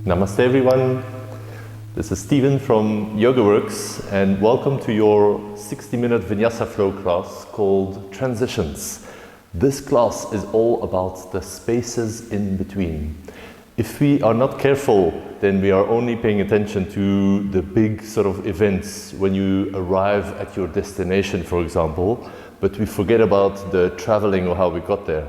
Namaste everyone, this is Steven from YogaWorks and welcome to your 60-minute vinyasa flow class called Transitions. This class is all about the spaces in between. If we are not careful, then we are only paying attention to the big sort of events when you arrive at your destination, for example, but we forget about the traveling or how we got there.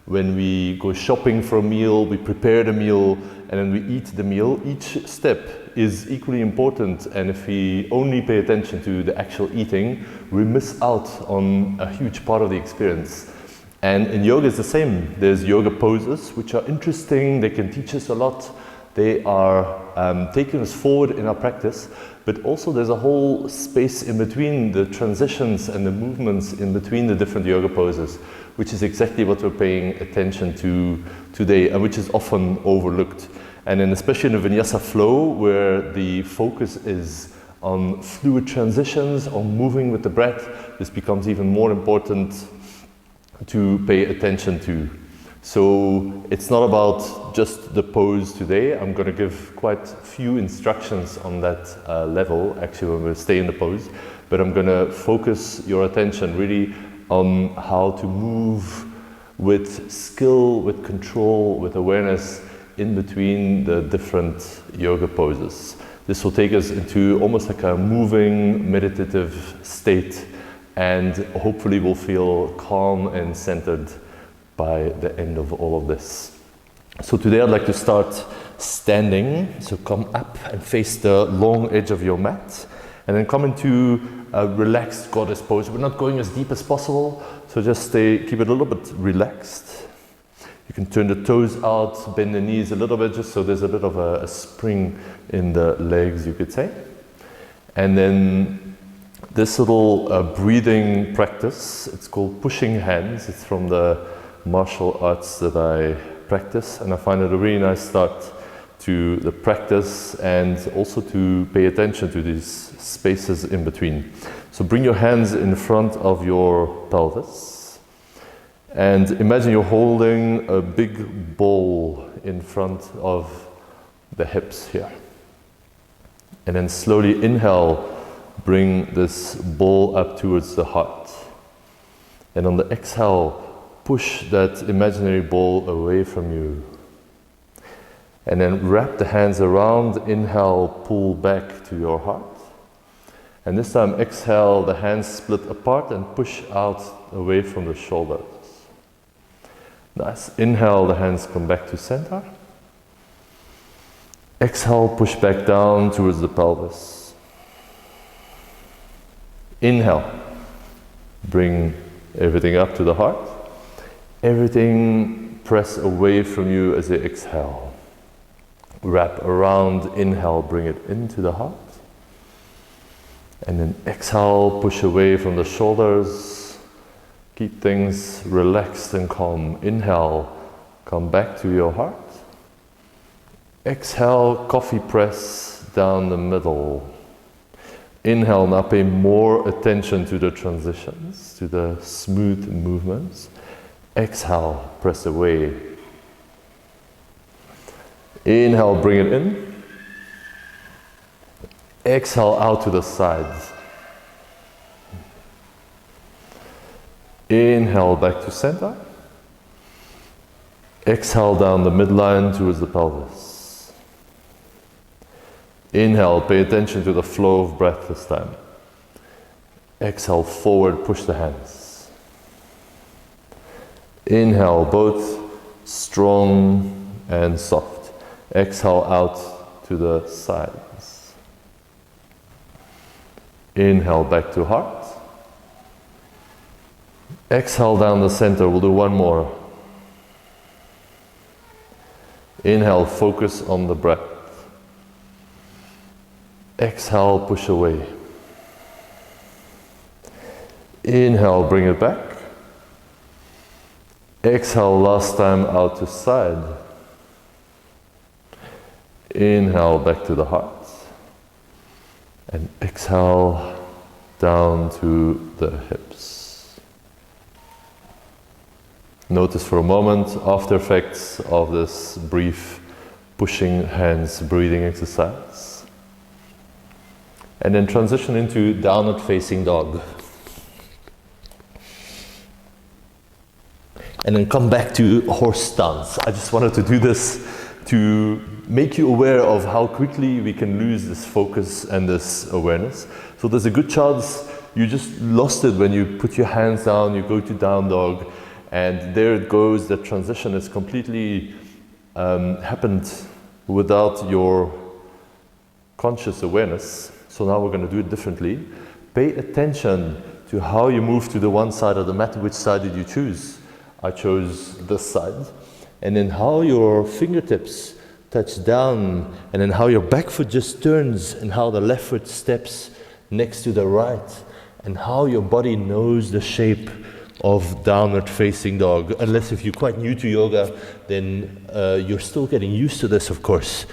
When we go shopping for a meal, we prepare the meal, and then we eat the meal. Each step is equally important, and if we only pay attention to the actual eating, we miss out on a huge part of the experience. And in yoga it's the same. There's yoga poses, which are interesting, they can teach us a lot. They are taking us forward in our practice, but also there's a whole space in between the transitions and the movements in between the different yoga poses, which is exactly what we're paying attention to today and which is often overlooked. And then especially in the vinyasa flow, where the focus is on fluid transitions, on moving with the breath, this becomes even more important to pay attention to. So it's not about just the pose today. I'm going to give quite a few instructions on that level, actually, when we stay in the pose, but I'm going to focus your attention really on how to move with skill, with control, with awareness in between the different yoga poses. This will take us into almost like a moving meditative state, and hopefully we'll feel calm and centered by the end of all of this. So today I'd like to start standing. So come up and face the long edge of your mat, and then come into a relaxed goddess pose. We're not going as deep as possible, so just keep it a little bit relaxed. You can turn the toes out, bend the knees a little bit, just so there's a bit of a spring in the legs, you could say. And then this little breathing practice, it's called pushing hands. It's from the martial arts that I practice, and I find it a really nice start to the practice and also to pay attention to these spaces in between. So bring your hands in front of your pelvis and imagine you're holding a big ball in front of the hips here. And then slowly inhale, bring this ball up towards the heart. And on the exhale, push that imaginary ball away from you. And then wrap the hands around, inhale, pull back to your heart. And this time exhale, the hands split apart and push out away from the shoulders. Nice. Inhale, the hands come back to center. Exhale, push back down towards the pelvis. Inhale, bring everything up to the heart. Everything press away from you as you exhale. Wrap around, inhale, bring it into the heart. And then exhale, push away from the shoulders. Keep things relaxed and calm. Inhale, come back to your heart. Exhale, coffee press down the middle. Inhale, now pay more attention to the transitions, to the smooth movements. Exhale, press away. Inhale, bring it in. Exhale, out to the sides. Inhale, back to center. Exhale, down the midline towards the pelvis. Inhale, pay attention to the flow of breath this time. Exhale, forward, push the hands. Inhale, both strong and soft. Exhale out to the sides. Inhale back to heart. Exhale down the center. We'll do one more. Inhale, focus on the breath. Exhale, push away. Inhale, bring it back. Exhale, last time out to side. Inhale, back to the heart. And exhale, down to the hips. Notice for a moment after effects of this brief pushing hands, breathing exercise. And then transition into downward facing dog. And then come back to horse stance. I just wanted to do this to make you aware of how quickly we can lose this focus and this awareness. So there's a good chance you just lost it when you put your hands down, you go to down dog, and there it goes. The transition is completely happened without your conscious awareness. So now we're going to do it differently. Pay attention to how you move to the one side of the mat. Which side did you choose? I chose this side. And then how your fingertips touch down, and then how your back foot just turns, and how the left foot steps next to the right, and how your body knows the shape of downward facing dog. Unless if you're quite new to yoga, then you're still getting used to this, of course.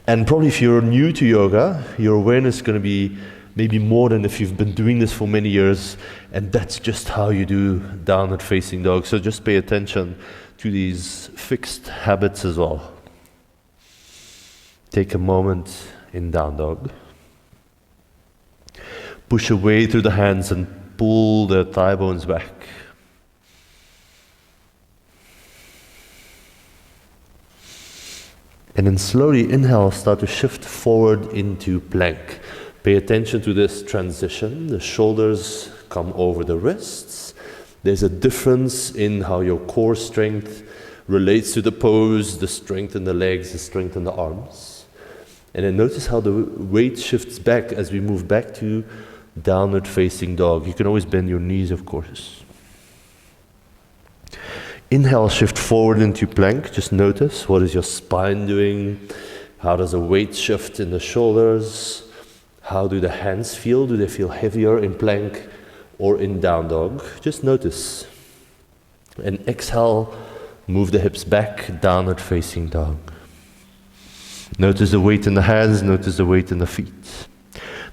And probably if you're new to yoga, your awareness is going to be maybe more than if you've been doing this for many years, and that's just how you do downward facing dog. So just pay attention to these fixed habits as well. Take a moment in down dog. Push away through the hands and pull the thigh bones back. And then slowly inhale, start to shift forward into plank. Pay attention to this transition. The shoulders come over the wrists. There's a difference in how your core strength relates to the pose, the strength in the legs, the strength in the arms. And then notice how the weight shifts back as we move back to downward facing dog. You can always bend your knees, of course. Inhale, shift forward into plank. Just notice, what is your spine doing? How does the weight shift in the shoulders? How do the hands feel? Do they feel heavier in plank or in down dog? Just notice. And exhale, move the hips back, downward facing dog. Notice the weight in the hands, notice the weight in the feet.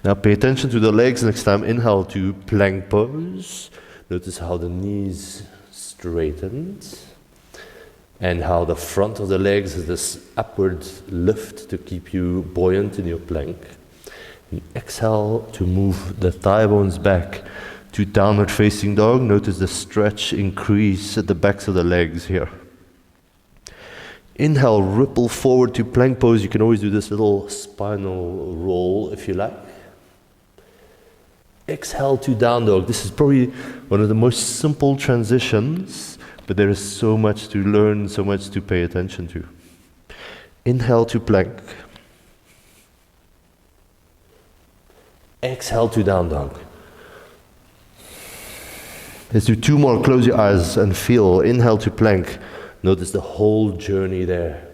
Now pay attention to the legs. Next time, inhale to plank pose. Notice how the knees straightened and how the front of the legs has this upward lift to keep you buoyant in your plank. And exhale to move the thigh bones back to downward facing dog. Notice the stretch increase at the backs of the legs here. Inhale, ripple forward to plank pose. You can always do this little spinal roll if you like. Exhale to down dog. This is probably one of the most simple transitions, but there is so much to learn, so much to pay attention to. Inhale to plank. Exhale to down dog. Let's do two more. Close your eyes and feel. Inhale to plank. Notice the whole journey there.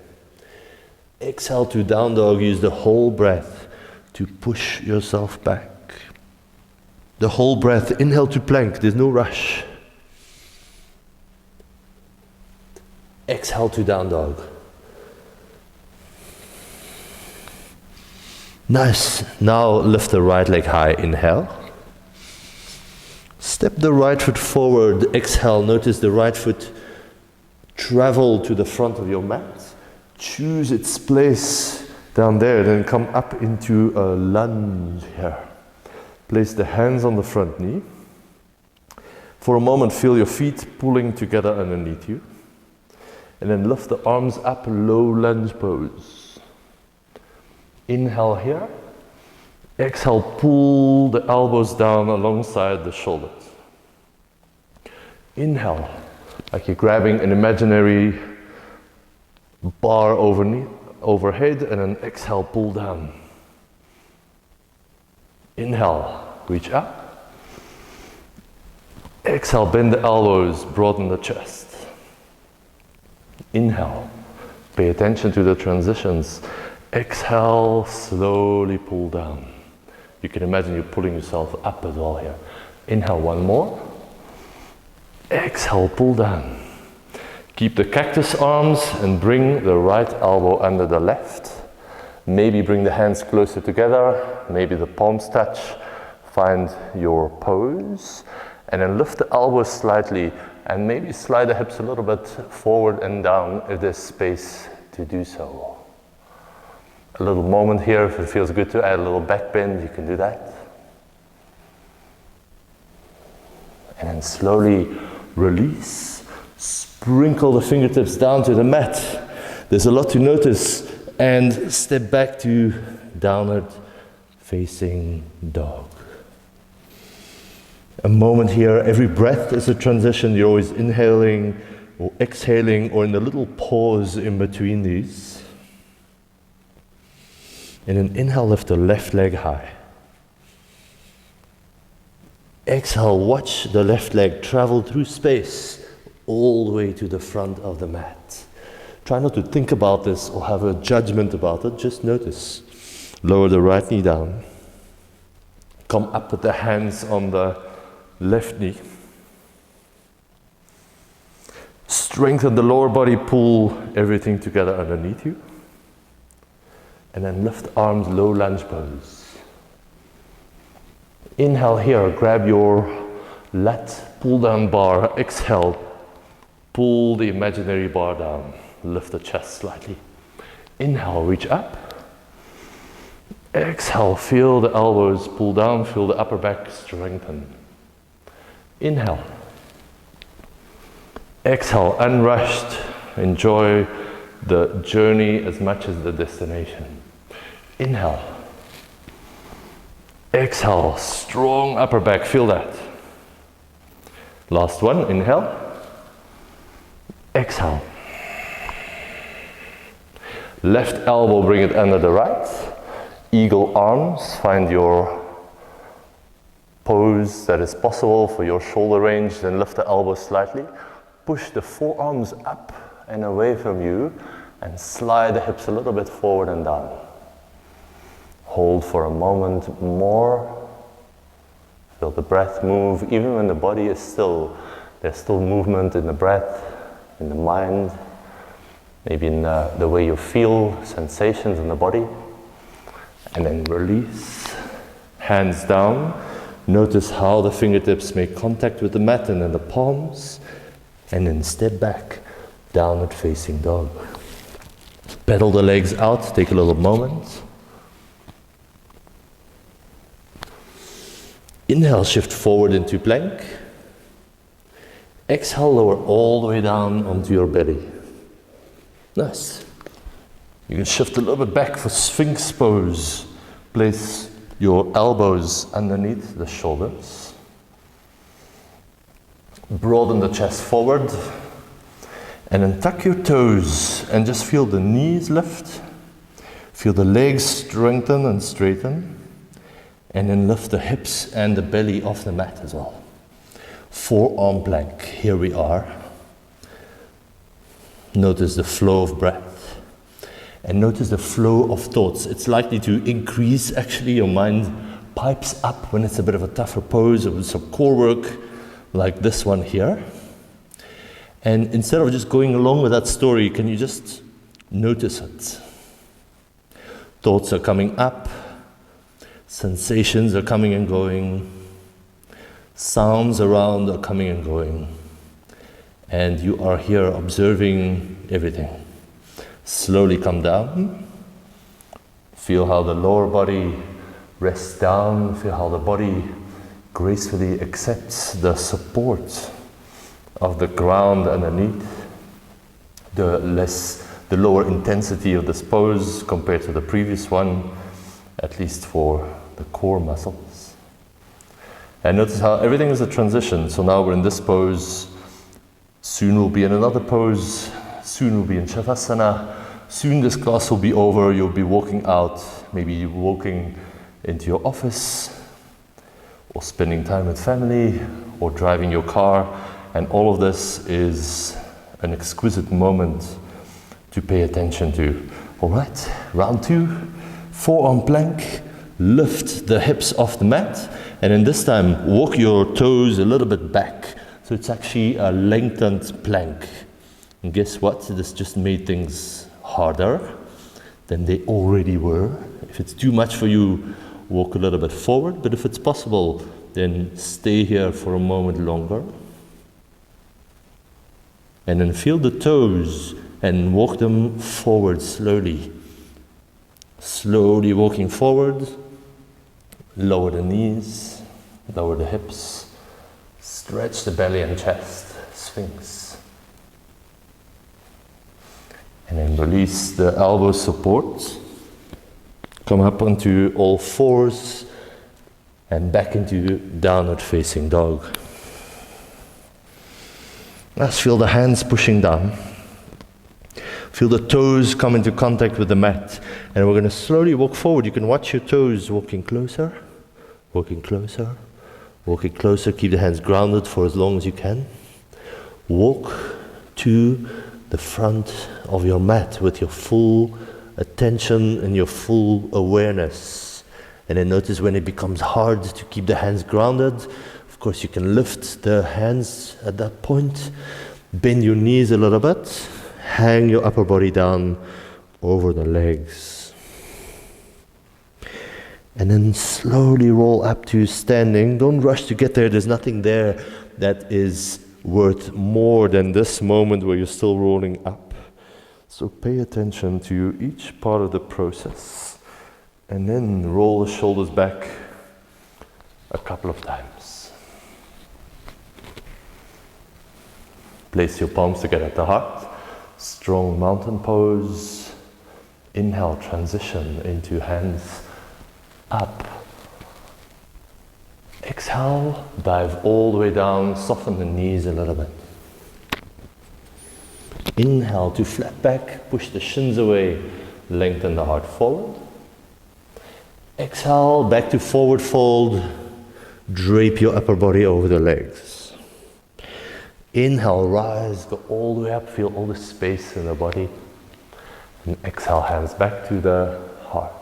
Exhale to down dog. Use the whole breath to push yourself back. The whole breath. Inhale to plank. There's no rush. Exhale to down dog. Nice. Now lift the right leg high. Inhale. Step the right foot forward. Exhale. Notice the right foot travel to the front of your mat. Choose its place down there. Then come up into a lunge here. Place the hands on the front knee. For a moment, feel your feet pulling together underneath you. And then lift the arms up, low lunge pose. Inhale here. Exhale, pull the elbows down alongside the shoulders. Inhale, like you're grabbing an imaginary bar overhead, and then exhale, pull down. Inhale, reach up. Exhale, bend the elbows, broaden the chest. Inhale, pay attention to the transitions. Exhale, slowly pull down. You can imagine you're pulling yourself up as well here. Inhale, one more. Exhale, pull down. Keep the cactus arms and bring the right elbow under the left. Maybe bring the hands closer together. Maybe the palms touch. Find your pose. And then lift the elbows slightly and maybe slide the hips a little bit forward and down if there's space to do so. A little moment here, if it feels good to add a little back bend, you can do that. And then slowly release, sprinkle the fingertips down to the mat. There's a lot to notice, and step back to downward facing dog. A moment here, every breath is a transition. You're always inhaling or exhaling, or in the little pause in between these. And then inhale, lift the left leg high. Exhale, watch the left leg travel through space all the way to the front of the mat. Try not to think about this or have a judgment about it, just notice. Lower the right knee down. Come up with the hands on the left knee. Strengthen the lower body, pull everything together underneath you. And then lift arms, low lunge pose. Inhale here, grab your lat pull down bar. Exhale, pull the imaginary bar down. Lift the chest slightly. Inhale, reach up. Exhale, feel the elbows pull down, feel the upper back strengthen. Inhale. Exhale, unrushed. Enjoy the journey as much as the destination. Inhale. Exhale, strong upper back, feel that. Last one, inhale. Exhale. Left elbow, bring it under the right. Eagle arms, find your pose that is possible for your shoulder range, then lift the elbows slightly. Push the forearms up and away from you and slide the hips a little bit forward and down. Hold for a moment more. Feel the breath move. Even when the body is still, there's still movement in the breath, in the mind, maybe in the way you feel sensations in the body. And then release, hands down. Notice how the fingertips make contact with the mat and then the palms. And then step back, downward facing dog. Pedal the legs out, take a little moment. Inhale, shift forward into plank. Exhale, lower all the way down onto your belly. Nice. You can shift a little bit back for Sphinx pose. Place your elbows underneath the shoulders. Broaden the chest forward. And then tuck your toes and just feel the knees lift. Feel the legs strengthen and straighten. And then lift the hips and the belly off the mat as well. Forearm plank, here we are. Notice the flow of breath. And notice the flow of thoughts. It's likely to increase, actually. Your mind pipes up when it's a bit of a tougher pose or with some core work, like this one here. And instead of just going along with that story, can you just notice it? Thoughts are coming up. Sensations are coming and going. Sounds around are coming and going. And you are here observing everything. Slowly come down. Feel how the lower body rests down. Feel how the body gracefully accepts the support of the ground underneath. The lower intensity of this pose compared to the previous one, at least for the core muscles. And notice how everything is a transition. So now we're in this pose. Soon we'll be in another pose. Soon we'll be in Shavasana. Soon this class will be over. You'll be walking out, maybe walking into your office, or spending time with family, or driving your car. And all of this is an exquisite moment to pay attention to. All right, round 2, forearm plank. Lift the hips off the mat. And then this time, walk your toes a little bit back. So it's actually a lengthened plank. And guess what? This just made things harder than they already were. If it's too much for you, walk a little bit forward. But if it's possible, then stay here for a moment longer. And then feel the toes and walk them forward slowly. Slowly walking forward, lower the knees, lower the hips, stretch the belly and chest, Sphinx. And then release the elbow support. Come up onto all fours and back into downward facing dog. Let's feel the hands pushing down. Feel the toes come into contact with the mat. And we're going to slowly walk forward. You can watch your toes walking closer, walking closer, walking closer. Keep the hands grounded for as long as you can. Walk to the front of your mat with your full attention and your full awareness. And then notice when it becomes hard to keep the hands grounded. Of course, you can lift the hands at that point. Bend your knees a little bit. Hang your upper body down over the legs. And then slowly roll up to standing. Don't rush to get there. There's nothing there that is worth more than this moment where you're still rolling up. So pay attention to each part of the process. And then roll the shoulders back a couple of times. Place your palms together at the heart. Strong mountain pose. Inhale, transition into hands up. Exhale, dive all the way down, soften the knees a little bit. Inhale to flat back, push the shins away, lengthen the heart forward. Exhale, back to forward fold, drape your upper body over the legs. Inhale, rise, go all the way up, feel all the space in the body. And exhale, hands back to the heart.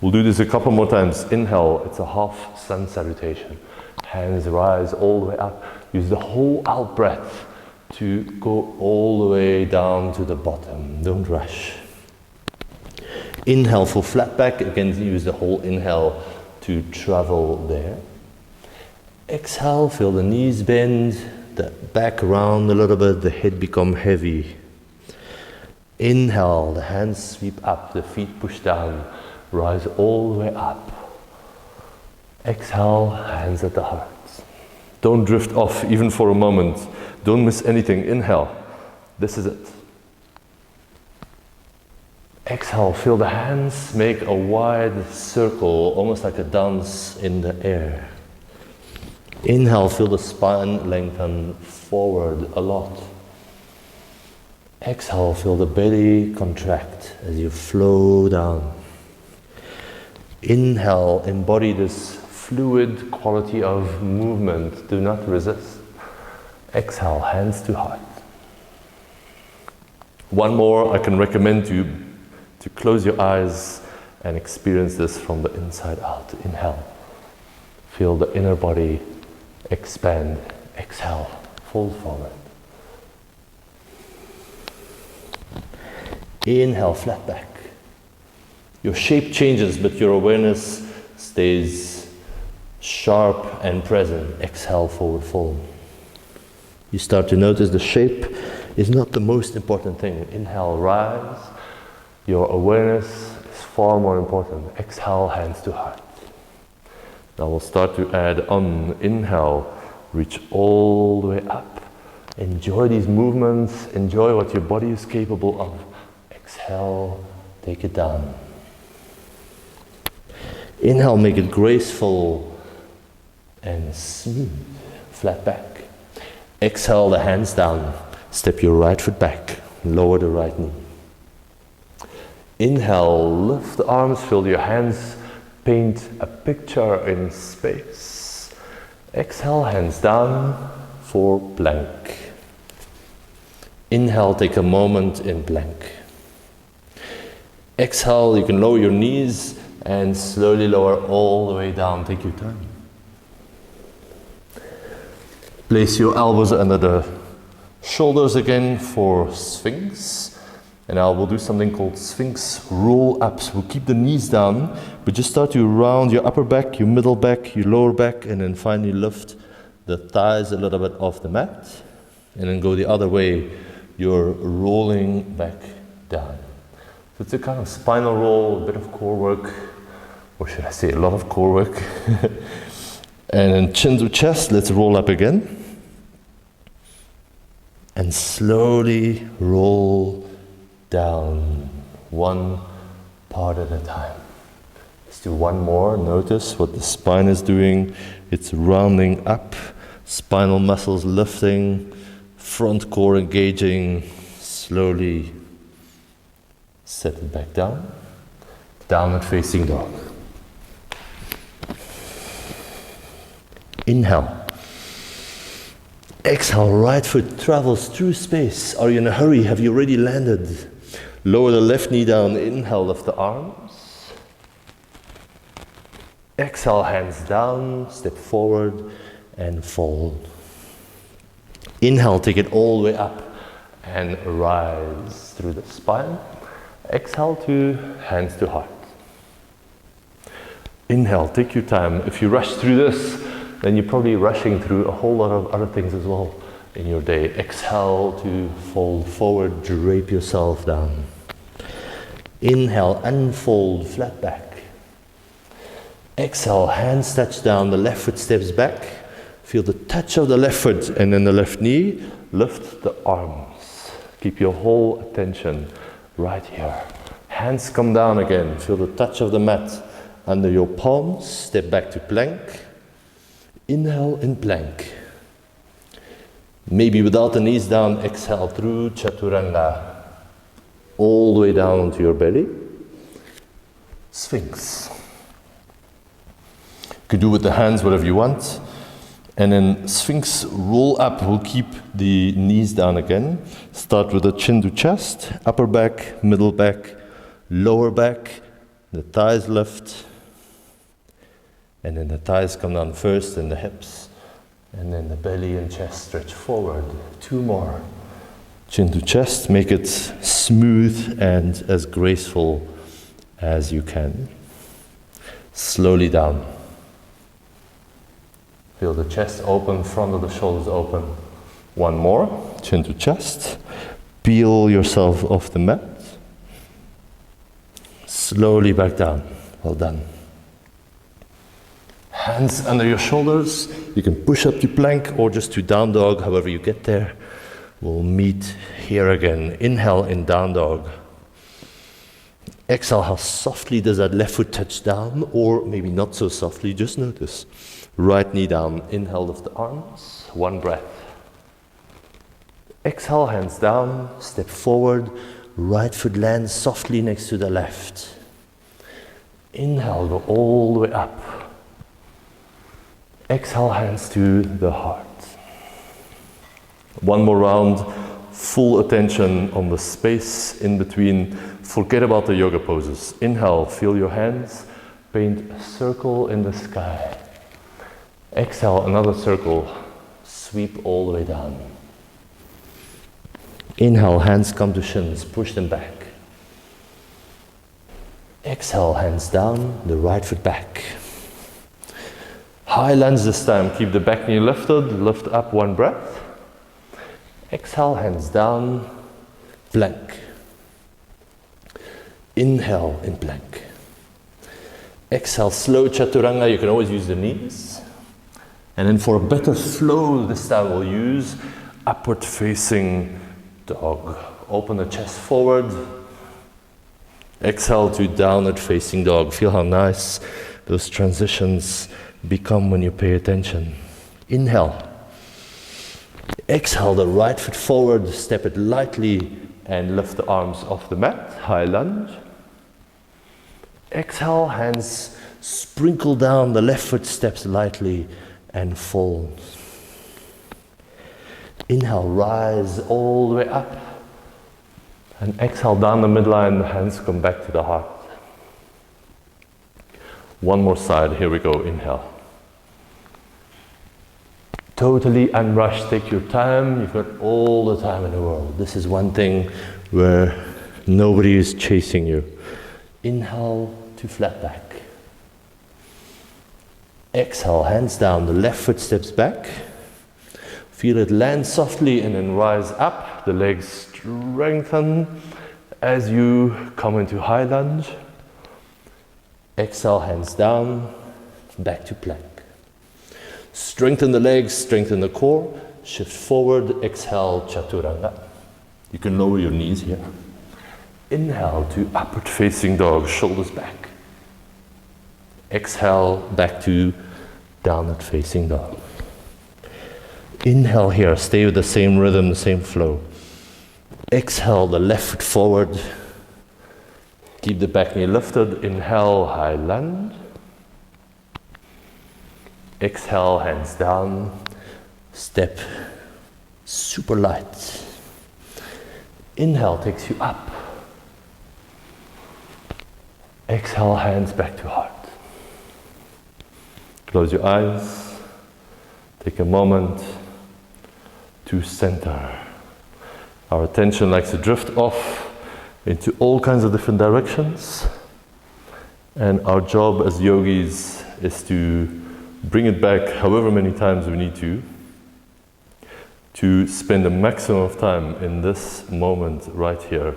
We'll do this a couple more times. Inhale, it's a half sun salutation. Hands rise all the way up. Use the whole out breath to go all the way down to the bottom. Don't rush. Inhale for flat back. Again, use the whole inhale to travel there. Exhale, feel the knees bend, the back round a little bit, the head become heavy. Inhale, the hands sweep up, the feet push down, rise all the way up. Exhale, hands at the heart. Don't drift off even for a moment. Don't miss anything. Inhale. This is it. Exhale, feel the hands make a wide circle, almost like a dance in the air. Inhale, feel the spine lengthen forward a lot. Exhale, feel the belly contract as you flow down. Inhale, embody this fluid quality of movement. Do not resist. Exhale, hands to heart. One more, I can recommend you to close your eyes and experience this from the inside out. Inhale. Feel the inner body expand. Exhale, fold forward. Inhale, flat back. Your shape changes, but your awareness stays sharp and present. Exhale, forward fold. You start to notice the shape is not the most important thing. Inhale, rise. Your awareness is far more important. Exhale, hands to heart. Now we'll start to add on. Inhale, reach all the way up. Enjoy these movements. Enjoy what your body is capable of. Exhale, take it down. Inhale, make it graceful and smooth. Flat back. Exhale, the hands down. Step your right foot back. Lower the right knee. Inhale, lift the arms, feel your hands paint a picture in space. Exhale, hands down for blank. Inhale, take a moment in blank. Exhale, you can lower your knees and slowly lower all the way down. Take your time. Place your elbows under the shoulders again for Sphinx. And now we'll do something called Sphinx roll-ups. We'll keep the knees down, but just start to round your upper back, your middle back, your lower back, and then finally lift the thighs a little bit off the mat. And then go the other way you're rolling back down. So it's a kind of spinal roll, a bit of core work, or should I say a lot of core work. And then chin to chest, let's roll up again. And slowly roll down, one part at a time. Let's do one more. Notice what the spine is doing. It's rounding up, spinal muscles lifting, front core engaging, slowly set it back down. Downward facing dog. Inhale. Exhale, right foot travels through space. Are you in a hurry? Have you already landed? Lower the left knee down. Inhale, lift the arms. Exhale, hands down, step forward and fold. Inhale, take it all the way up and rise through the spine. Exhale to hands to heart. Inhale, take your time. If you rush through this, then you're probably rushing through a whole lot of other things as well in your day. Exhale to fold forward, drape yourself down. Inhale, unfold, flat back. Exhale, hands touch down, the left foot steps back. Feel the touch of the left foot and then the left knee. Lift the arms. Keep your whole attention right here. Hands come down again. Feel the touch of the mat under your palms. Step back to plank. Inhale in plank. Maybe without the knees down, exhale through chaturanga. All the way down onto your belly. Sphinx. You can do with the hands whatever you want. And then Sphinx, roll up. We'll keep the knees down again. Start with the chin to chest, upper back, middle back, lower back. The thighs lift. And then the thighs come down first, and the hips. And then the belly and chest stretch forward. Two more. Chin to chest, make it smooth and as graceful as you can. Slowly down. Feel the chest open, front of the shoulders open. One more, chin to chest. Peel yourself off the mat. Slowly back down. Well done. Hands under your shoulders. You can push up to plank or just to down dog, however you get there. We'll meet here again. Inhale in down dog. Exhale, how softly does that left foot touch down, or maybe not so softly, just notice. Right knee down, inhale, lift the arms, one breath. Exhale, hands down, step forward, right foot lands softly next to the left. Inhale, go all the way up. Exhale, hands to the heart. One more round, full attention on the space in between. Forget about the yoga poses. Inhale, feel your hands, paint a circle in the sky. Exhale, another circle, sweep all the way down. Inhale, hands come to shins, push them back. Exhale, hands down, the right foot back. High lunge this time, keep the back knee lifted, lift up one breath. Exhale, hands down, plank. Inhale in plank. Exhale, slow chaturanga, you can always use the knees. And then for a better flow this time we'll use upward facing dog. Open the chest forward. Exhale to downward facing dog. Feel how nice those transitions become when you pay attention. Inhale. Exhale, the right foot forward, step it lightly and lift the arms off the mat. High lunge. Exhale, hands sprinkle down, the left foot steps lightly and folds. Inhale, rise all the way up. And exhale down the midline, the hands come back to the heart. One more side, here we go, inhale. Totally unrushed, take your time, you've got all the time in the world. This is one thing where nobody is chasing you. Inhale to flat back. Exhale, hands down, the left foot steps back. Feel it land softly and then rise up. The legs strengthen as you come into high lunge. Exhale, hands down, back to plank. Strengthen the legs, strengthen the core. Shift forward, exhale, chaturanga. You can lower your knees here. Inhale to upward facing dog, shoulders back. Exhale, back to downward facing dog. Inhale here, stay with the same rhythm, the same flow. Exhale, the left foot forward. Keep the back knee lifted. Inhale, high lunge. Exhale, hands down. Step super light. Inhale takes you up. Exhale, hands back to heart. Close your eyes. Take a moment to center. Our attention likes to drift off into all kinds of different directions. And our job as yogis is to bring it back however many times we need to spend the maximum of time in this moment right here.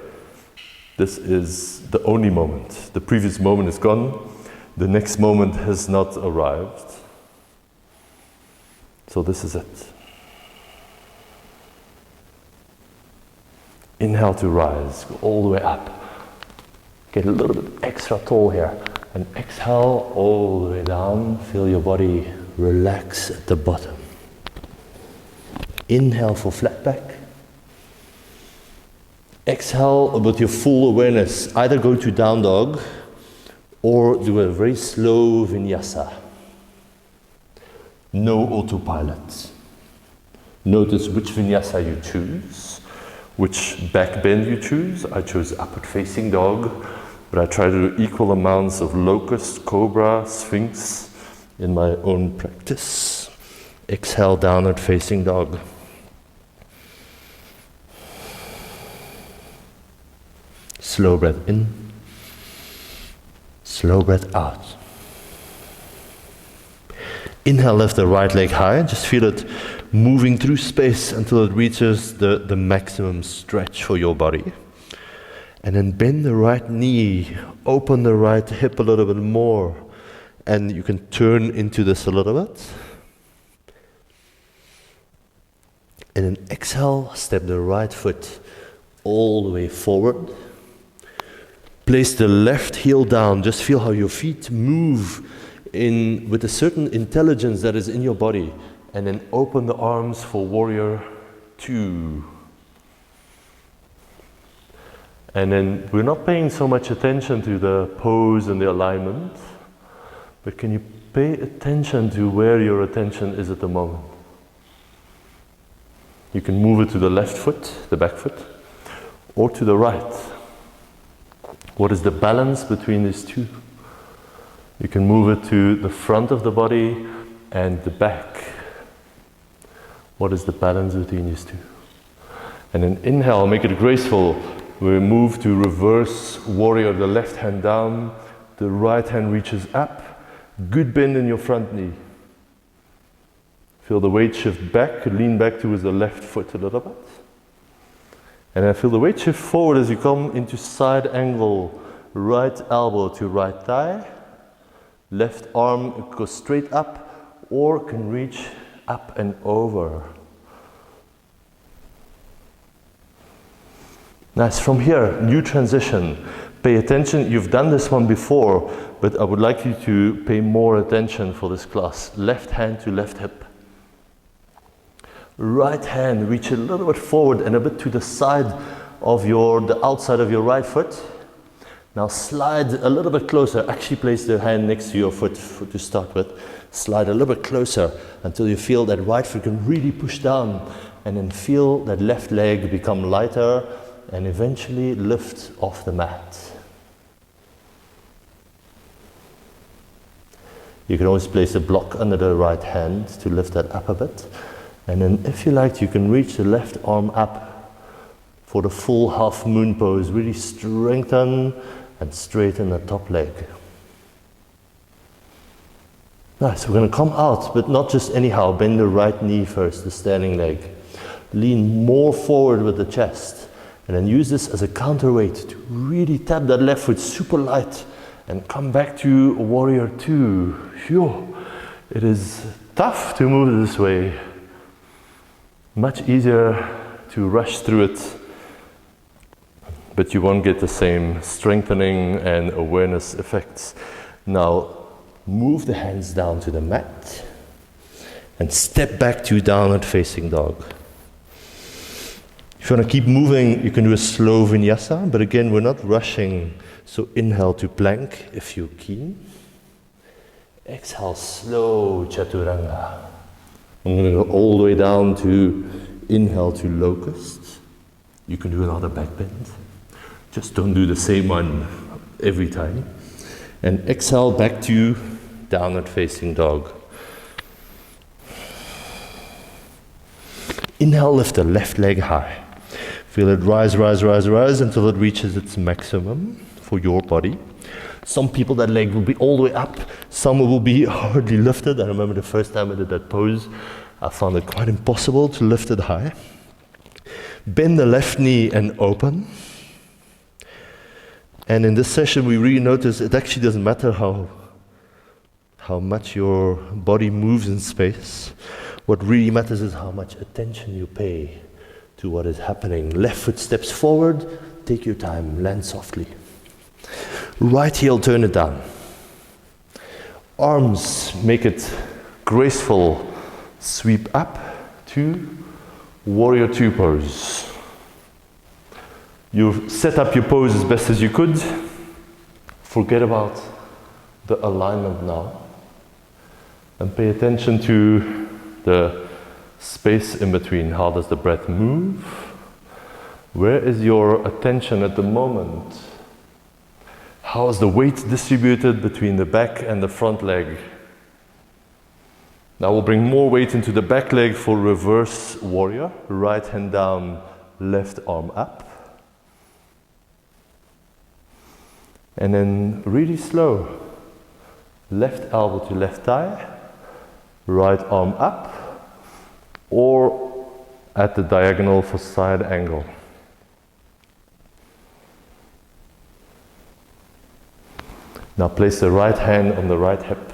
This is the only moment. The previous moment is gone. The next moment has not arrived. So this is it. Inhale to rise, go all the way up. Get a little bit extra tall here. And exhale all the way down. Feel your body relax at the bottom. Inhale for flat back. Exhale with your full awareness. Either go to down dog or do a very slow vinyasa. No autopilot. Notice which vinyasa you choose, which back bend you choose. I chose upward facing dog, but I try to do equal amounts of locust, cobra, sphinx in my own practice. Exhale, downward facing dog. Slow breath in, slow breath out. Inhale, lift the right leg high, just feel it moving through space until it reaches the maximum stretch for your body. And then bend the right knee, open the right hip a little bit more, and you can turn into this a little bit. And then exhale, step the right foot all the way forward. Place the left heel down, just feel how your feet move in with a certain intelligence that is in your body. And then open the arms for warrior 2. And then we're not paying so much attention to the pose and the alignment, but can you pay attention to where your attention is at the moment? You can move it to the left foot, the back foot, or to the right. What is the balance between these two? You can move it to the front of the body and the back. What is the balance between these two? And then inhale, make it graceful. We move to reverse warrior, the left hand down, the right hand reaches up. Good bend in your front knee. Feel the weight shift back, lean back towards the left foot a little bit. And then feel the weight shift forward as you come into side angle, right elbow to right thigh. Left arm goes straight up or can reach up and over. Nice. From here, new transition. Pay attention. You've done this one before, but I would like you to pay more attention for this class. Left hand to left hip. Right hand, reach a little bit forward and a bit to the side of the outside of your right foot. Now slide a little bit closer. Actually place the hand next to your foot to start with. Slide a little bit closer until you feel that right foot can really push down, and then feel that left leg become lighter and eventually lift off the mat. You can always place a block under the right hand to lift that up a bit. And then if you like, you can reach the left arm up for the full half moon pose. Really strengthen and straighten the top leg. Nice, we're going to come out, but not just anyhow. Bend the right knee first, the standing leg. Lean more forward with the chest. And then use this as a counterweight to really tap that left foot super light and come back to warrior two. Phew. It is tough to move this way. Much easier to rush through it, but you won't get the same strengthening and awareness effects. Now, move the hands down to the mat and step back to downward facing dog. If you want to keep moving, you can do a slow vinyasa, but again, we're not rushing. So inhale to plank if you're keen. Exhale, slow chaturanga. I'm going to go all the way down to inhale to locust. You can do another back bend. Just don't do the same one every time. And exhale back to downward facing dog. Inhale, lift the left leg high. Feel it rise, rise, rise, rise until it reaches its maximum for your body. Some people, that leg will be all the way up. Some will be hardly lifted. I remember the first time I did that pose, I found it quite impossible to lift it high. Bend the left knee and open. And in this session, we really notice it actually doesn't matter how much your body moves in space. What really matters is how much attention you pay to what is happening. Left foot steps forward, take your time, land softly. Right heel, turn it down. Arms, make it graceful. Sweep up to warrior two pose. You set up your pose as best as you could. Forget about the alignment now. And pay attention to the space in between. How does the breath move? Where is your attention at the moment? How is the weight distributed between the back and the front leg? Now we'll bring more weight into the back leg for reverse warrior. Right hand down, left arm up. And then really slow. Left elbow to left thigh. Right arm up. Or at the diagonal for side angle. Now place the right hand on the right hip.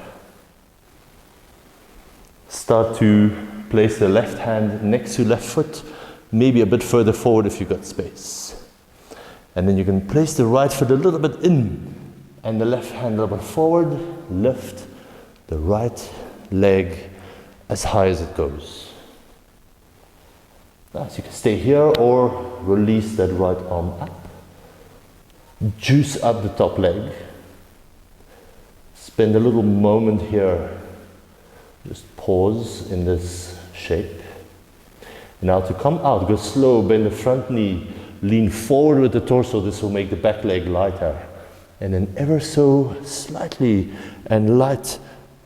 Start to place the left hand next to left foot, maybe a bit further forward if you've got space. And then you can place the right foot a little bit in and the left hand a little bit forward, lift the right leg as high as it goes. Nice, you can stay here or release that right arm up. Juice up the top leg. Spend a little moment here. Just pause in this shape. Now to come out, go slow, bend the front knee, lean forward with the torso. This will make the back leg lighter. And then ever so slightly and light,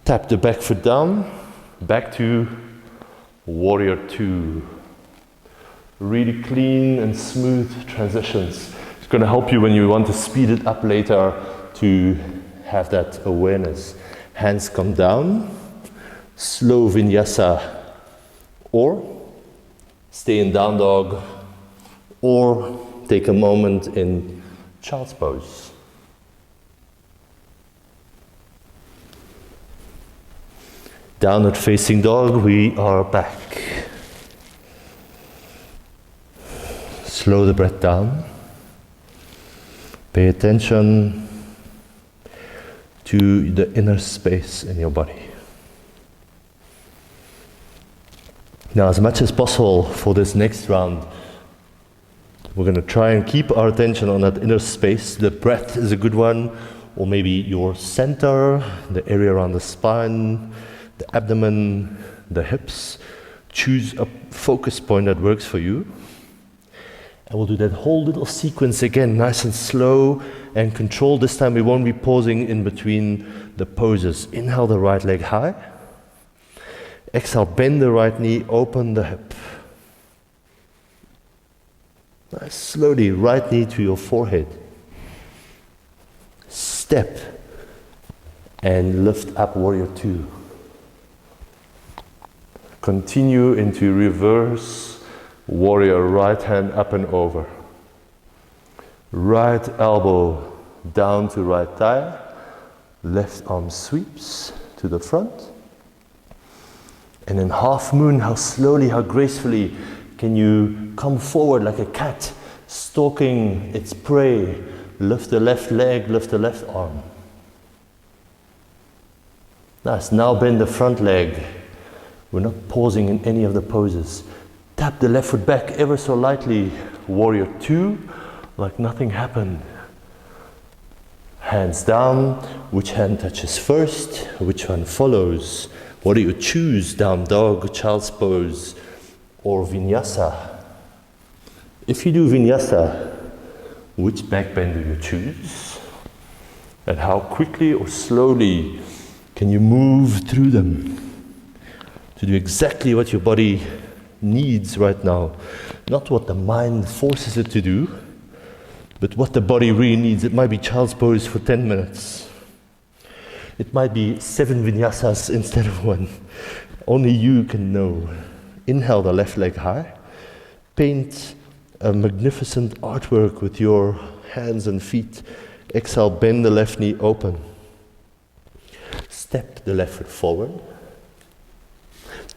tap the back foot down, back to warrior two. Really clean and smooth transitions. It's going to help you when you want to speed it up later to have that awareness. Hands come down, slow vinyasa, or stay in down dog, or take a moment in child's pose. Downward facing dog, we are back. Slow the breath down. Pay attention to the inner space in your body. Now, as much as possible for this next round, we're going to try and keep our attention on that inner space. The breath is a good one, or maybe your center, the area around the spine, the abdomen, the hips. Choose a focus point that works for you. And we'll do that whole little sequence again, nice and slow and controlled. This time we won't be pausing in between the poses. Inhale the right leg high. Exhale, bend the right knee, open the hip. Nice, slowly, right knee to your forehead. Step and lift up warrior two. Continue into reverse warrior, right hand up and over. Right elbow down to right thigh. Left arm sweeps to the front. And in half moon, how slowly, how gracefully can you come forward like a cat stalking its prey. Lift the left leg, lift the left arm. Nice, now bend the front leg. We're not pausing in any of the poses. Tap the left foot back ever so lightly. Warrior 2, like nothing happened. Hands down, which hand touches first, which one follows? What do you choose? Down dog, child's pose, or vinyasa? If you do vinyasa, which back bend do you choose? And how quickly or slowly can you move through them to do exactly what your body needs right now? Not what the mind forces it to do, but what the body really needs. It might be child's pose for 10 minutes. It might be 7 vinyasas instead of 1. Only you can know. Inhale the left leg high. Paint a magnificent artwork with your hands and feet. Exhale, bend the left knee open. Step the left foot forward.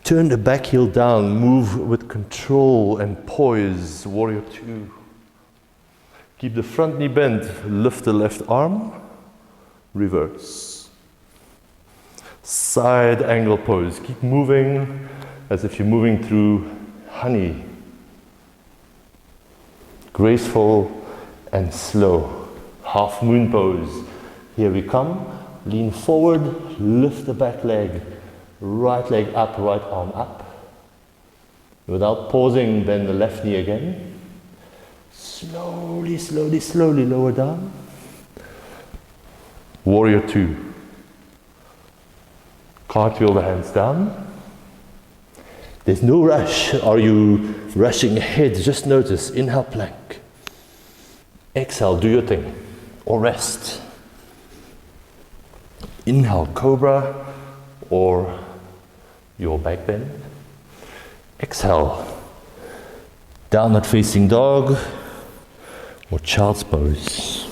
Turn the back heel down. Move with control and poise. Warrior 2. Keep the front knee bent. Lift the left arm. Reverse. Side angle pose. Keep moving as if you're moving through honey. Graceful and slow. Half moon pose. Here we come. Lean forward, lift the back leg. Right leg up, right arm up. Without pausing, bend the left knee again. Slowly, slowly, slowly lower down. Warrior 2. Cartwheel the hands down. There's no rush. Are you rushing ahead? Just notice. Inhale, plank. Exhale, do your thing. Or rest. Inhale, cobra. Or your back bend. Exhale, downward facing dog. Or child's pose.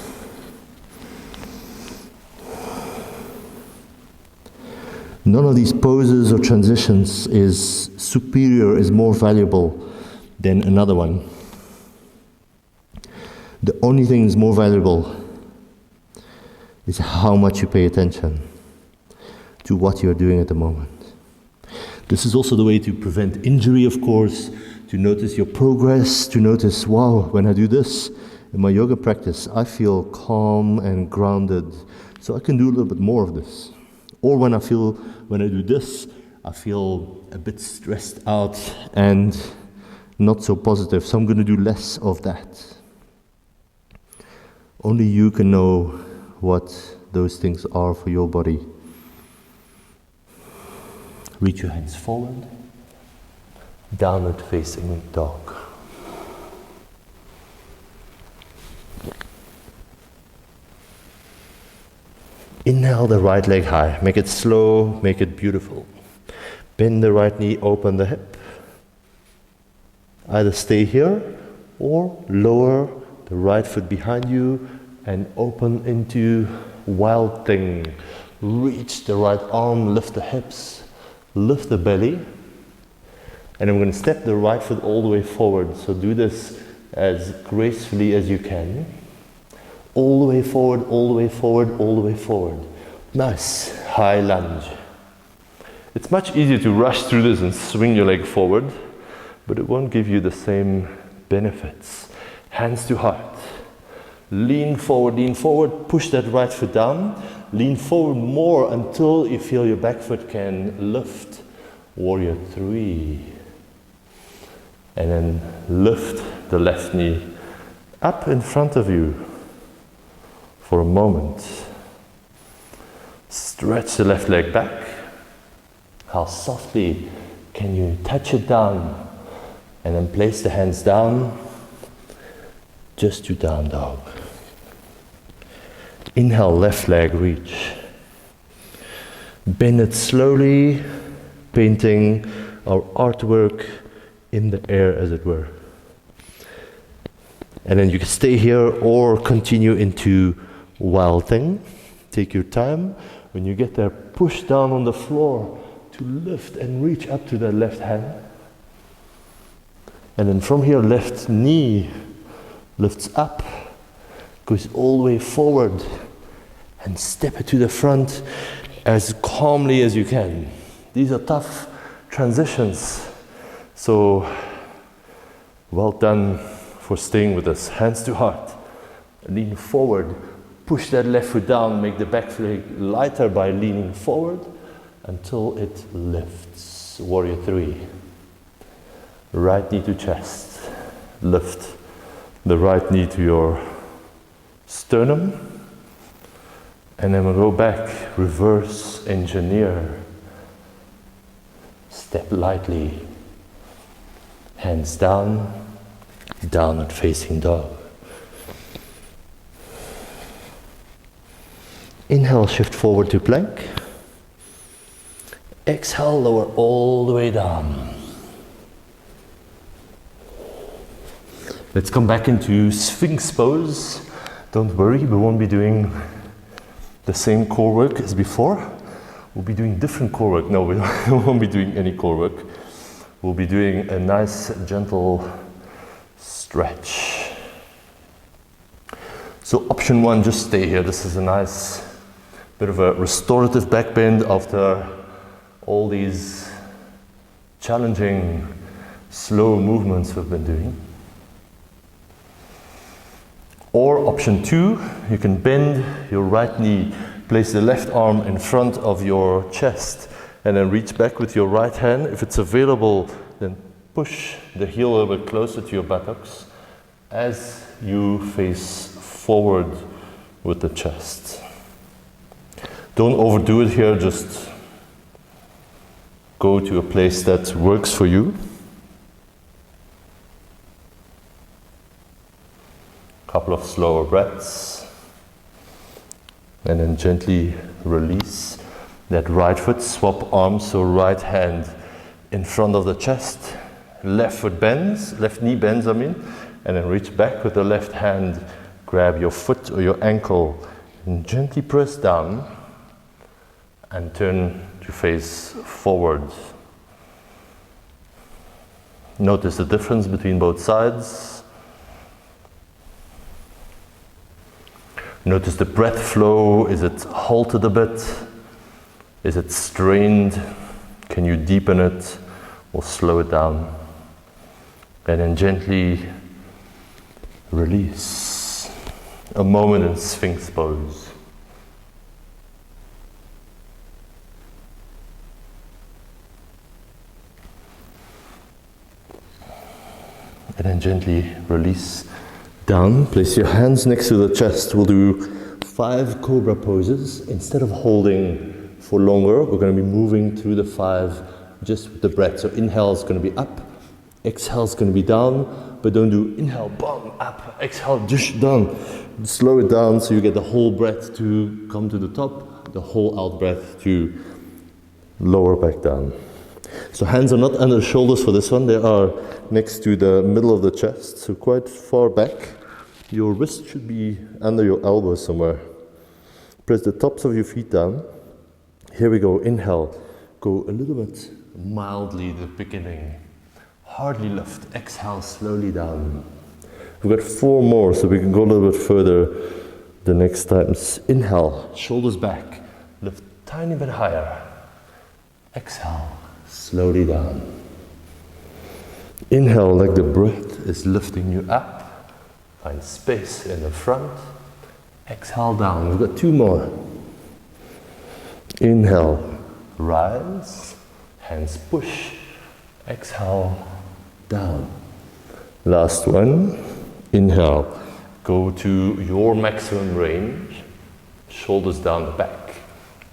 None of these poses or transitions is superior, is more valuable than another one. The only thing that's more valuable is how much you pay attention to what you're doing at the moment. This is also the way to prevent injury, of course, to notice your progress, to notice, wow, when I do this in my yoga practice, I feel calm and grounded, so I can do a little bit more of this. Or when I do this, I feel a bit stressed out and not so positive, so I'm going to do less of that. Only you can know what those things are for your body. Reach your hands forward, downward facing dog. Inhale the right leg high. Make it slow, make it beautiful. Bend the right knee, open the hip. Either stay here or lower the right foot behind you and open into wild thing. Reach the right arm, lift the hips, lift the belly. And I'm going to step the right foot all the way forward. So do this as gracefully as you can. All the way forward, all the way forward, all the way forward. Nice, high lunge. It's much easier to rush through this and swing your leg forward, but it won't give you the same benefits. Hands to heart. Lean forward, push that right foot down. Lean forward more until you feel your back foot can lift. Warrior 3. And then lift the left knee up in front of you. For a moment. Stretch the left leg back. How softly can you touch it down and then place the hands down just to down dog. Inhale, left leg reach. Bend it slowly, painting our artwork in the air, as it were. And then you can stay here or continue into wild thing. Take your time. When you get there, push down on the floor to lift and reach up to the left hand. And then from here, left knee lifts up, goes all the way forward, and step it to the front as calmly as you can. These are tough transitions. So, well done for staying with us. Hands to heart. Lean forward. Push that left foot down. Make the back leg lighter by leaning forward until it lifts. Warrior 3. Right knee to chest. Lift the right knee to your sternum. And then we'll go back. Reverse engineer. Step lightly. Hands down. Downward facing dog. Inhale, shift forward to plank. Exhale, lower all the way down. Let's come back into Sphinx pose. Don't worry, we won't be doing the same core work as before. We'll be doing different core work. No, we won't be doing any core work. We'll be doing a nice, gentle stretch. So option 1, just stay here. This is a nice bit of a restorative back bend after all these challenging, slow movements we've been doing. Or option 2, you can bend your right knee, place the left arm in front of your chest, and then reach back with your right hand. If it's available, then push the heel a little bit closer to your buttocks as you face forward with the chest. Don't overdo it here, just go to a place that works for you. Couple of slower breaths. And then gently release that right foot, swap arms, so right hand in front of the chest, left foot bends, left knee bends, and then reach back with the left hand, grab your foot or your ankle, and gently press down, and turn to face forward. Notice the difference between both sides. Notice the breath flow. Is it halted a bit? Is it strained? Can you deepen it or slow it down? And then gently release. A moment in Sphinx pose. And then gently release down. Place your hands next to the chest. We'll do 5 cobra poses. Instead of holding for longer, we're going to be moving through the 5 just with the breath. So inhale is going to be up, exhale is going to be down, but don't do inhale, boom, up, exhale, just down. Slow it down so you get the whole breath to come to the top, the whole out breath to lower back down. So hands are not under the shoulders for this one, they are next to the middle of the chest, so quite far back. Your wrist should be under your elbow somewhere. Press the tops of your feet down. Here we go, inhale. Go a little bit mildly at the beginning. Hardly lift, exhale slowly down. We've got 4 more, so we can go a little bit further the next times. Inhale, shoulders back, lift tiny bit higher. Exhale, slowly down. Inhale like the breath is lifting you up. Find space in the front. Exhale down. We've got 2 more. Inhale, rise. Hands push. Exhale, down. Last one. Inhale. Go to your maximum range. Shoulders down the back.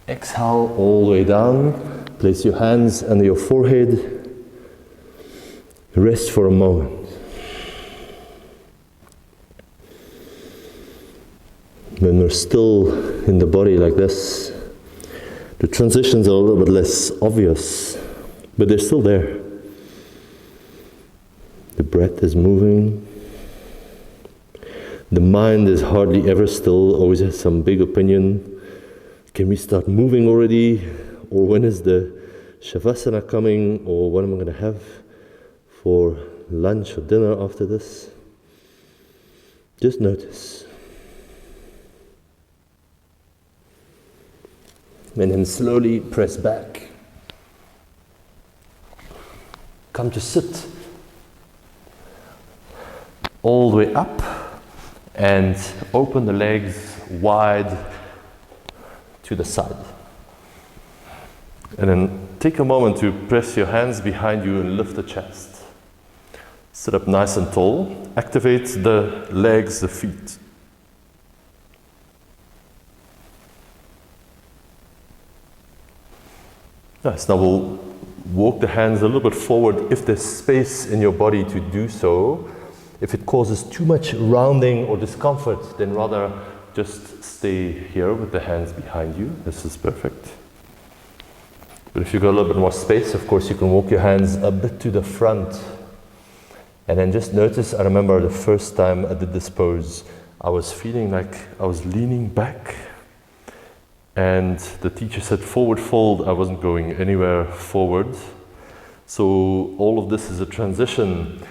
Exhale all the way down. Place your hands under your forehead. Rest for a moment. When we're still in the body like this, the transitions are a little bit less obvious, but they're still there. breath is moving. The mind is hardly ever still, always has some big opinion. Can we start moving already? Or when is the Shavasana coming? Or what am I going to have for lunch or dinner after this? Just notice. And then slowly press back. Come to sit all the way up and open the legs wide to the side. And then take a moment to press your hands behind you and lift the chest. Sit up nice and tall. Activate the legs, the feet. Nice. Now we'll walk the hands a little bit forward if there's space in your body to do so. If it causes too much rounding or discomfort, then rather just stay here with the hands behind you. This is perfect. But if you've got a little bit more space, of course, you can walk your hands a bit to the front. And then just notice, I remember the first time I did this pose, I was feeling like I was leaning back. And the teacher said forward fold. I wasn't going anywhere forward. So all of this is a transition.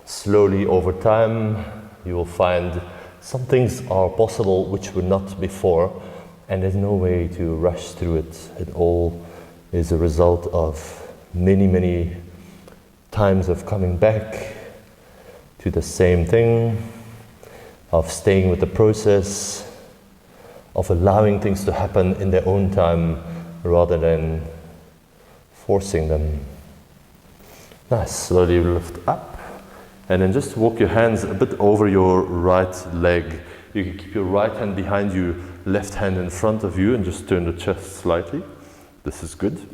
Slowly over time, you will find some things are possible which were not before, and there's no way to rush through it. It all is a result of many, many times of coming back to the same thing, of staying with the process, of allowing things to happen in their own time rather than forcing them. Nice, slowly lift up, and then just walk your hands a bit over your right leg. You can keep your right hand behind you, left hand in front of you, and just turn the chest slightly. This is good.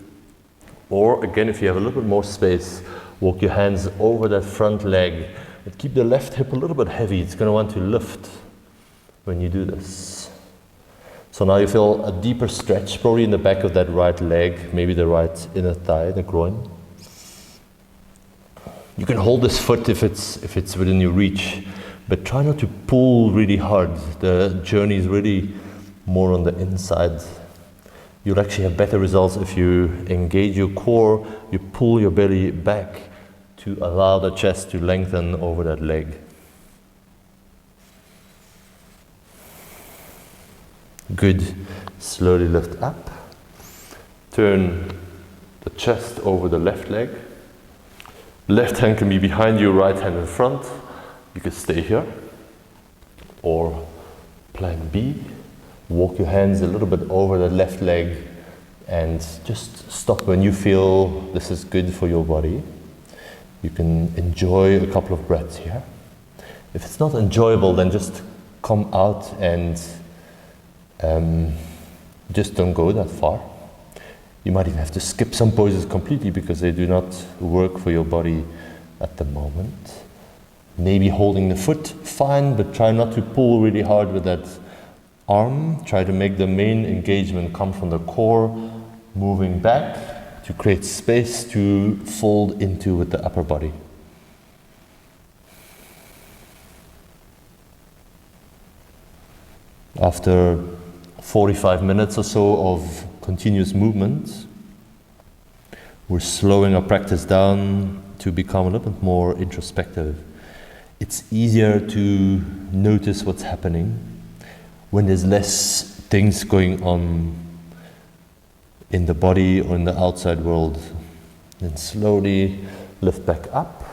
Or again, if you have a little bit more space, walk your hands over that front leg, but keep the left hip a little bit heavy. It's going to want to lift when you do this. So now you feel a deeper stretch, probably in the back of that right leg, maybe the right inner thigh, the groin. You can hold this foot if it's within your reach, but try not to pull really hard. The journey is really more on the inside. You'll actually have better results if you engage your core, you pull your belly back to allow the chest to lengthen over that leg. Good. Slowly lift up. Turn the chest over the left leg. Left hand can be behind you, right hand in front. You can stay here. Or plan B. Walk your hands a little bit over the left leg and just stop when you feel this is good for your body. You can enjoy a couple of breaths here. If it's not enjoyable, then just come out and just don't go that far. You might even have to skip some poses completely because they do not work for your body at the moment. Maybe holding the foot, fine, but try not to pull really hard with that arm. Try to make the main engagement come from the core, moving back to create space to fold into with the upper body. After 45 minutes or so of continuous movement, we're slowing our practice down to become a little bit more introspective. It's easier to notice what's happening when there's less things going on in the body or in the outside world. Then slowly lift back up.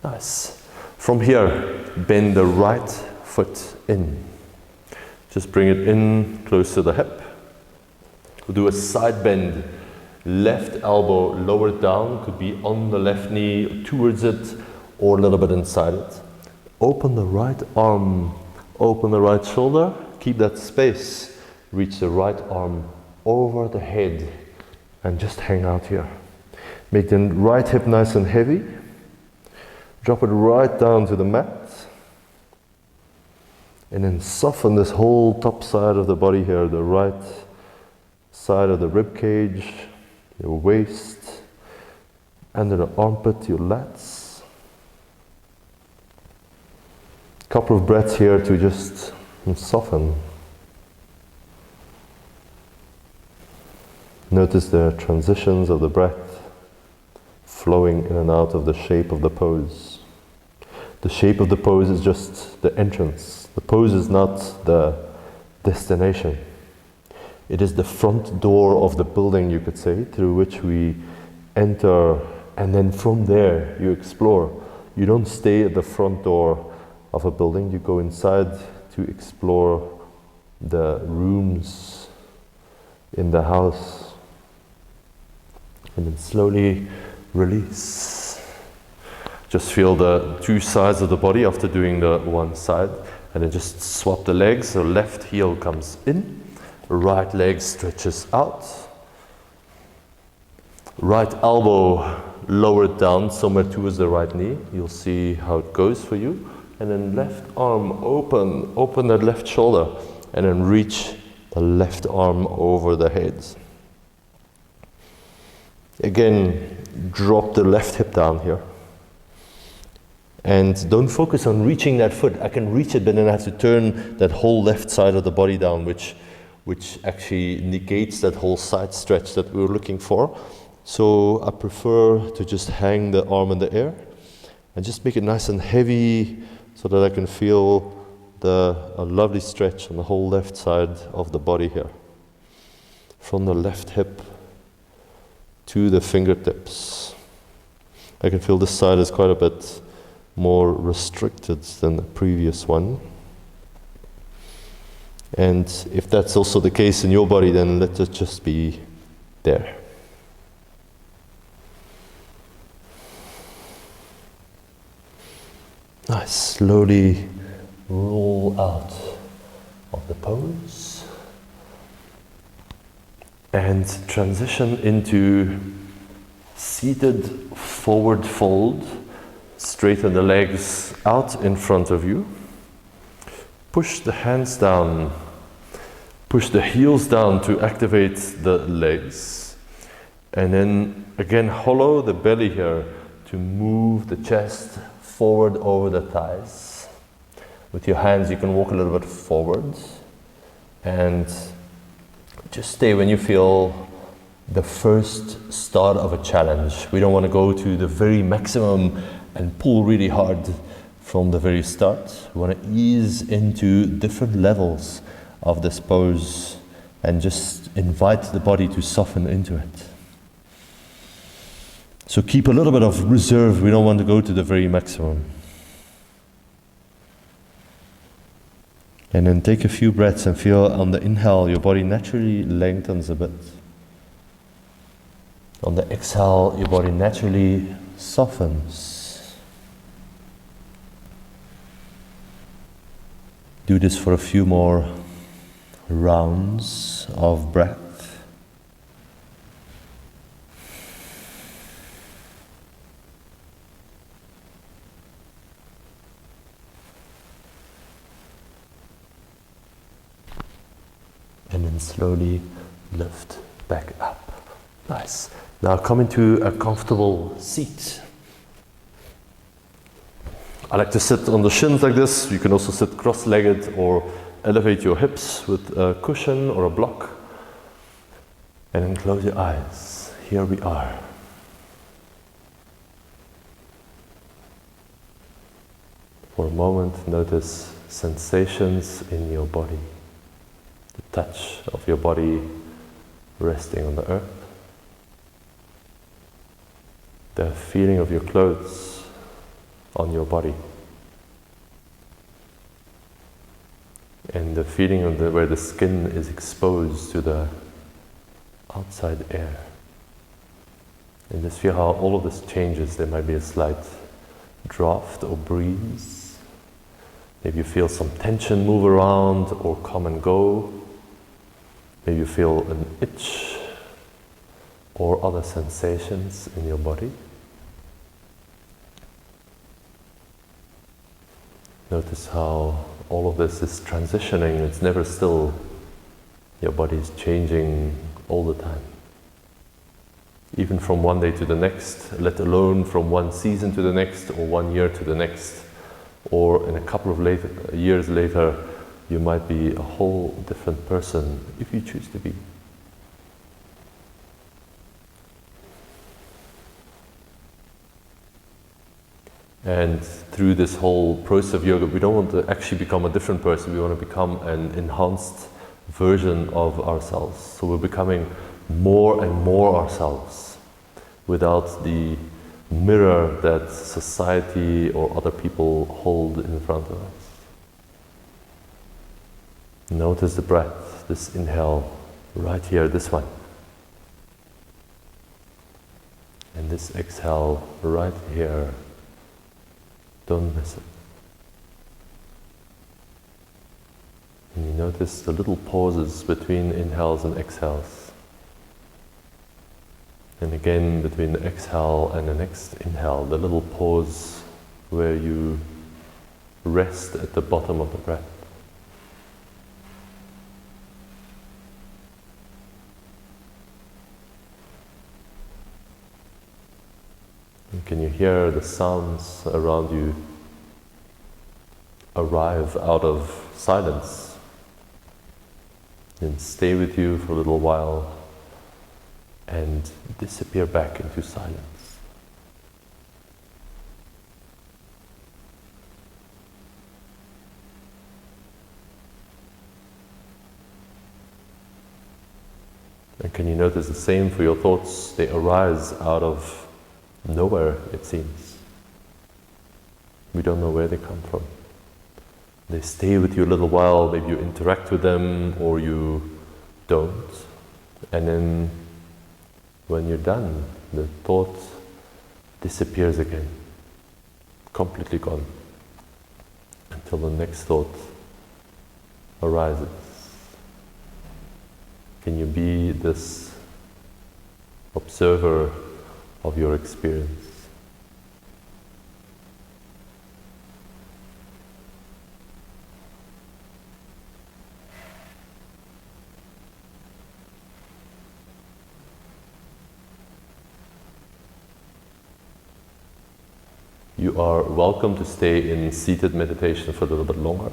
Nice. From here, bend the right foot in. Just bring it in close to the hip. We'll do a side bend. Left elbow lowered down, could be on the left knee, towards it, or a little bit inside it. Open the right arm, open the right shoulder, keep that space. Reach the right arm over the head and just hang out here. Make the right hip nice and heavy. Drop it right down to the mat. And then soften this whole top side of the body here, the right side of the rib cage, your waist. under the armpit, your lats. Couple of breaths here to just soften. Notice the transitions of the breath flowing in and out of the shape of the pose. The shape of the pose is just the entrance. The pose is not the destination. It is the front door of the building, you could say, through which we enter, and then from there you explore. You don't stay at the front door of a building, you go inside to explore the rooms in the house. And then slowly release. Just feel the two sides of the body after doing the one side, and then just swap the legs. So left heel comes in, right leg stretches out, right elbow lowered down somewhere towards the right knee. You'll see how it goes for you. And then left arm open that left shoulder, and then reach the left arm over the head. Again, drop the left hip down here. And don't focus on reaching that foot. I can reach it, but then I have to turn that whole left side of the body down, which actually negates that whole side stretch that we were looking for. So I prefer to just hang the arm in the air and just make it nice and heavy so that I can feel a lovely stretch on the whole left side of the body here. From the left hip to the fingertips. I can feel this side is quite a bit more restricted than the previous one. And if that's also the case in your body, then let it just be there. Nice. Slowly roll out of the pose and transition into seated forward fold. Straighten the legs out in front of you. Push the hands down. Push the heels down to activate the legs. And then again, hollow the belly here to move the chest forward over the thighs. With your hands, you can walk a little bit forward. And just stay when you feel the first start of a challenge. We don't want to go to the very maximum and pull really hard from the very start. We want to ease into different levels of this pose and just invite the body to soften into it. So keep a little bit of reserve. We don't want to go to the very maximum. And then take a few breaths and feel on the inhale your body naturally lengthens a bit. On the exhale your body naturally softens. Do this for a few more rounds of breath. And then slowly lift back up. Nice. Now come into a comfortable seat. I like to sit on the shins like this. You can also sit cross-legged or elevate your hips with a cushion or a block. And then close your eyes. Here we are. For a moment, notice sensations in your body. The touch of your body resting on the earth. The feeling of your clothes on your body, and the feeling of where the skin is exposed to the outside air. And just feel how all of this changes. There might be a slight draft or breeze. Maybe you feel some tension move around or come and go. Maybe you feel an itch or other sensations in your body. Notice how all of this is transitioning. It's never still. Your body is changing all the time. even from one day to the next, let alone from one season to the next, or 1 year to the next, or in a couple of years later, you might be a whole different person if you choose to be. And through this whole process of yoga, we don't want to actually become a different person, we want to become an enhanced version of ourselves. So we're becoming more and more ourselves without the mirror that society or other people hold in front of us. Notice the breath, this inhale right here, this one. And this exhale right here. Don't miss it. And you notice the little pauses between inhales and exhales. And again, between the exhale and the next inhale, the little pause where you rest at the bottom of the breath. And can you hear the sounds around you arrive out of silence and stay with you for a little while and disappear back into silence? And can you notice the same for your thoughts? They arise out of nowhere, it seems. We don't know where they come from. They stay with you a little while, maybe you interact with them or you don't. And then when you're done, the thought disappears again, completely gone, until the next thought arises. Can you be this observer of your experience? You are welcome to stay in seated meditation for a little bit longer,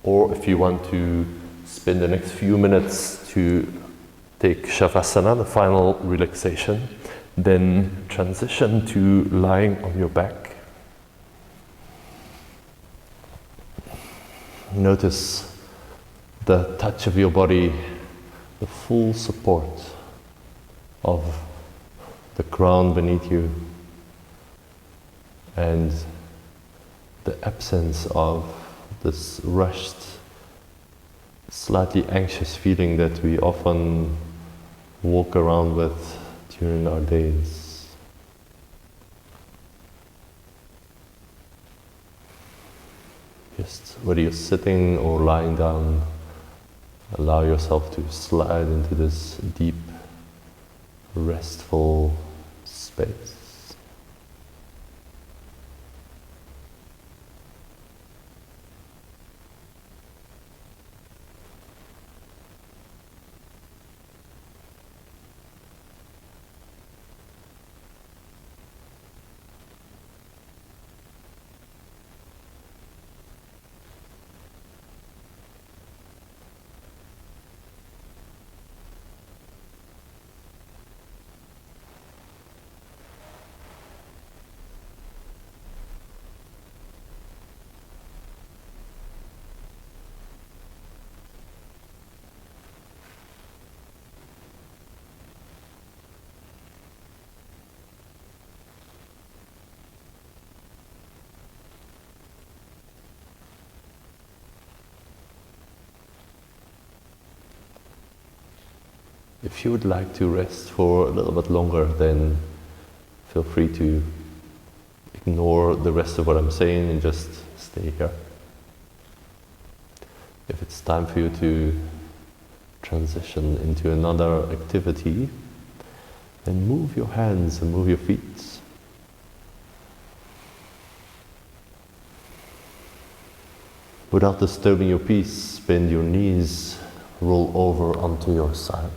or if you want to spend the next few minutes to take Shavasana, the final relaxation, then transition to lying on your back. Notice the touch of your body, the full support of the ground beneath you, and the absence of this rushed, slightly anxious feeling that we often walk around with during our days. Just whether you're sitting or lying down, allow yourself to slide into this deep, restful space. If you would like to rest for a little bit longer, then feel free to ignore the rest of what I'm saying and just stay here. If it's time for you to transition into another activity, then move your hands and move your feet. Without disturbing your peace, bend your knees, roll over onto your side.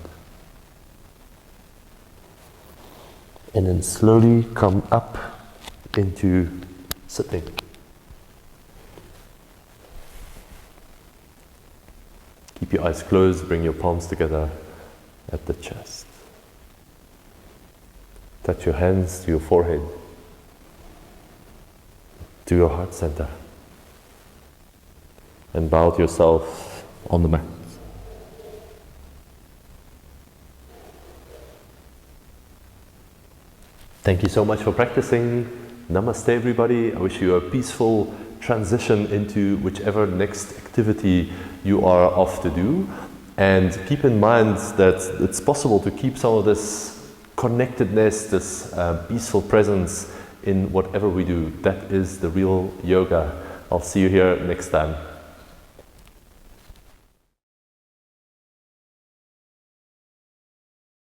And then slowly come up into sitting. Keep your eyes closed, bring your palms together at the chest. Touch your hands to your forehead, to your heart center. And bow to yourself on the mat. Thank you so much for practicing. Namaste everybody. I wish you a peaceful transition into whichever next activity you are off to do. And keep in mind that it's possible to keep some of this connectedness, this peaceful presence in whatever we do. That is the real yoga. I'll see you here next time.